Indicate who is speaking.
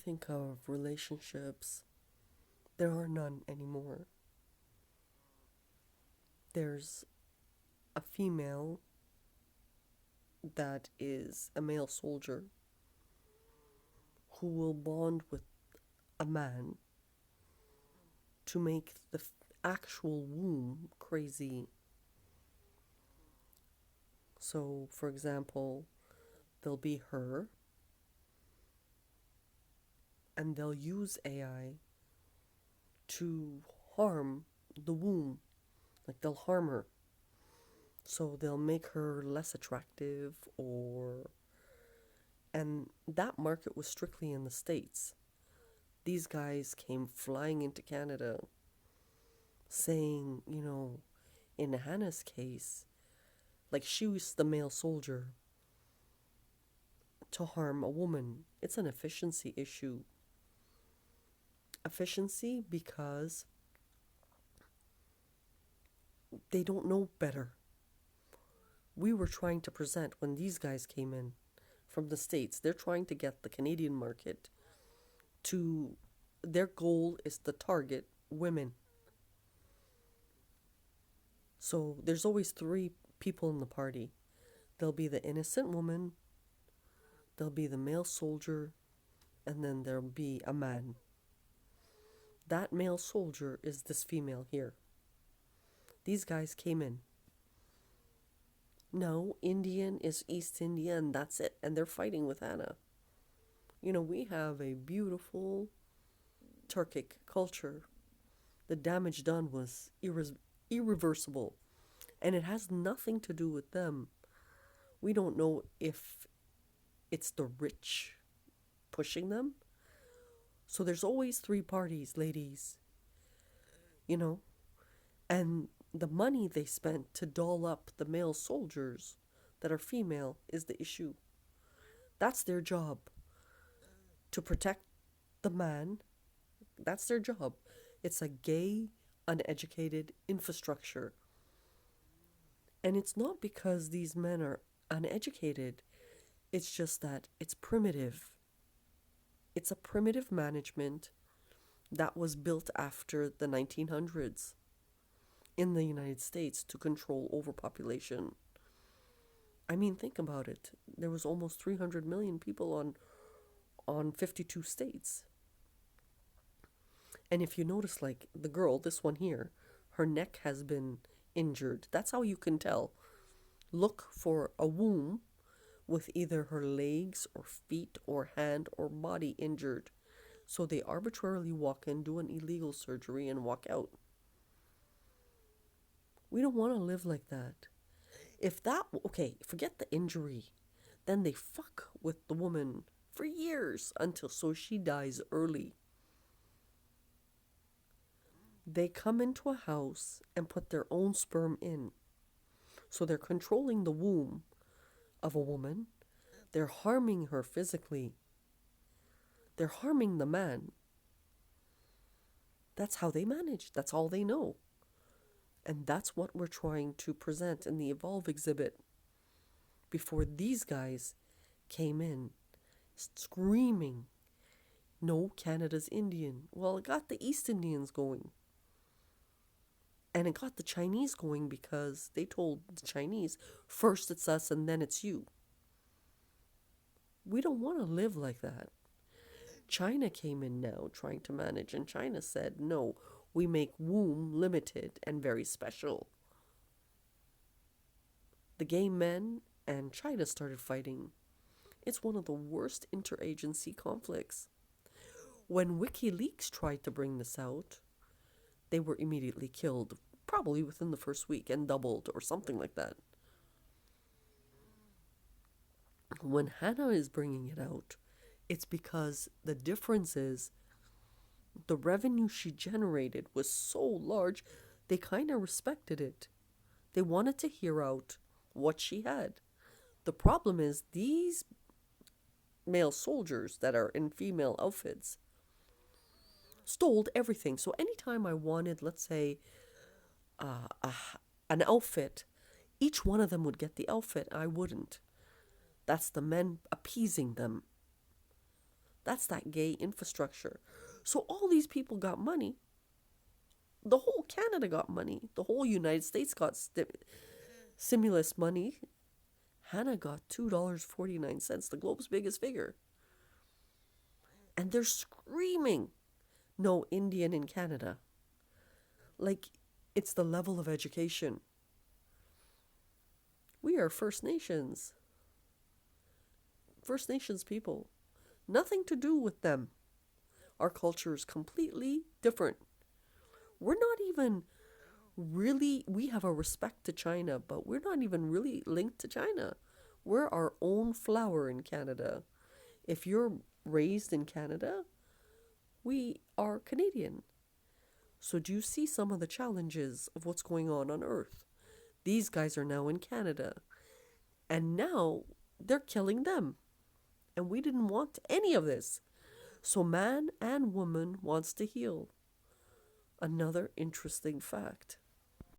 Speaker 1: think of relationships, there are none anymore. There's a female that is a male soldier who will bond with a man to make the actual womb crazy. So, for example, there'll be her, and they'll use AI to harm the womb. Like, they'll harm her. So, they'll make her less attractive, or. And that market was strictly in the States. These guys came flying into Canada saying, in Hanna's case, like she was the male soldier to harm a woman. It's an efficiency issue. Efficiency because they don't know better. We were trying to present when these guys came in from the States, they're trying to get the Canadian market to, their goal is to target women. So there's always three people in the party. There'll be the innocent woman, there'll be the male soldier, and then there'll be a man. That male soldier is this female here. These guys came in. No, Indian is East Indian, that's it. And they're fighting with Hanna. We have a beautiful Turkic culture. The damage done was irreversible. And it has nothing to do with them. We don't know if it's the rich pushing them. So there's always three parties, ladies. And the money they spent to doll up the male soldiers that are female is the issue. That's their job. To protect the man, that's their job. It's a gay, uneducated infrastructure. And it's not because these men are uneducated. It's just that it's primitive. It's a primitive management that was built after the 1900s in the United States to control overpopulation. I mean, think about it. There was almost 300 million people on 52 states. And if you notice, like the girl, this one here, her neck has been injured. That's how you can tell. Look for a womb with either her legs or feet or hand or body injured. So they arbitrarily walk in, do an illegal surgery, and walk out. We don't want to live like that. Okay, forget the injury. Then they fuck with the woman for years until so she dies early. They come into a house and put their own sperm in. So they're controlling the womb of a woman. They're harming her physically. They're harming the man. That's how they manage. That's all they know. And that's what we're trying to present in the Evolve exhibit. Before these guys came in screaming, no, Canada's Indian. Well, it got the East Indians going. And it got the Chinese going because they told the Chinese, first it's us and then it's you. We don't want to live like that. China came in now trying to manage, and China said, no, we make womb limited and very special. The gay men and China started fighting. It's one of the worst interagency conflicts. When WikiLeaks tried to bring this out, they were immediately killed, probably within the first week, and doubled or something like that. When Hanna is bringing it out, it's because the difference is the revenue she generated was so large, they kind of respected it. They wanted to hear out what she had. The problem is these male soldiers that are in female outfits stole everything. So anytime I wanted, let's say, an outfit, each one of them would get the outfit. I wouldn't. That's the men appeasing them. That's that gay infrastructure. So all these people got money. The whole Canada got money. The whole United States got stimulus money. Hanna got $2.49, the globe's biggest figure. And they're screaming, no Indian in Canada. Like, it's the level of education. We are First Nations. First Nations people. Nothing to do with them. Our culture is completely different. We're not even really, we have a respect to China, but we're not even really linked to China. We're our own flower in Canada. If you're raised in Canada, we are Canadian. So do you see some of the challenges of what's going on Earth? These guys are now in Canada. And now they're killing them. And we didn't want any of this. So man and woman wants to heal. Another interesting fact.